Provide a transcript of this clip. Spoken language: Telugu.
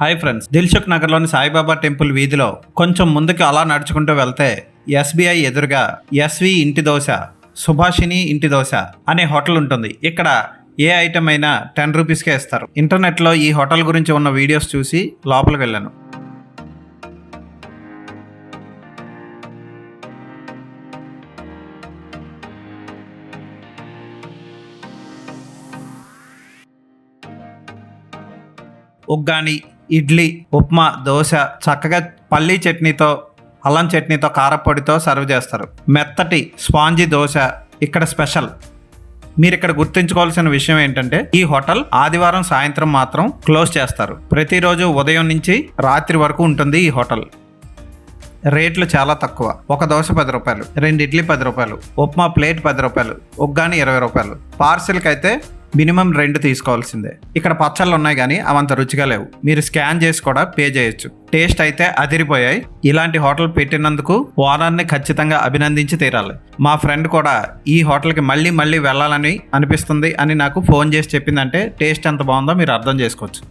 హాయ్ ఫ్రెండ్స్, దిల్సుఖ్ నగర్లోని సాయిబాబా టెంపుల్ వీధిలో కొంచెం ముందుకు అలా నడుచుకుంటూ వెళ్తే ఎస్బీఐ ఎదురుగా ఎస్వి ఇంటి దోశ, సుభాషిణి ఇంటి దోశ అనే హోటల్ ఉంటుంది. ఇక్కడ ఏ ఐటమ్ అయినా 10 రూపీస్కే ఇస్తారు. ఇంటర్నెట్లో ఈ హోటల్ గురించి ఉన్న వీడియోస్ చూసి లోపలికి వెళ్ళాను. ఉగ్గాని, ఇడ్లీ, ఉప్మా, దోశ చక్కగా పల్లీ చట్నీతో, అల్లం చట్నీతో, కారపొడితో సర్వ్ చేస్తారు. మెత్తటి స్పాంజీ దోశ ఇక్కడ స్పెషల్. మీరు ఇక్కడ గుర్తుంచుకోవాల్సిన విషయం ఏంటంటే ఈ హోటల్ ఆదివారం సాయంత్రం మాత్రం క్లోజ్ చేస్తారు. ప్రతిరోజు ఉదయం నుంచి రాత్రి వరకు ఉంటుంది ఈ హోటల్. రేట్లు చాలా తక్కువ. ఒక దోశ 10 రూపాయలు, 2 ఇడ్లీ 10 రూపాయలు, ఉప్మా ప్లేట్ 10 రూపాయలు, ఉగ్గాని 20 రూపాయలు. పార్సిల్కి అయితే మినిమం 2 తీసుకోవాల్సిందే. ఇక్కడ పచ్చళ్ళు ఉన్నాయి కానీ అవంత రుచిగా లేవు. మీరు స్కాన్ చేసి కూడా పే చేయొచ్చు. టేస్ట్ అయితే అదిరిపోయాయి. ఇలాంటి హోటల్ పెట్టినందుకు ఓనర్ని ఖచ్చితంగా అభినందించి తీరాలి. మా ఫ్రెండ్ కూడా ఈ హోటల్కి మళ్ళీ వెళ్ళాలని అనిపిస్తుంది అని నాకు ఫోన్ చేసి చెప్పిందంటే టేస్ట్ ఎంత బాగుందో మీరు అర్థం చేసుకోవచ్చు.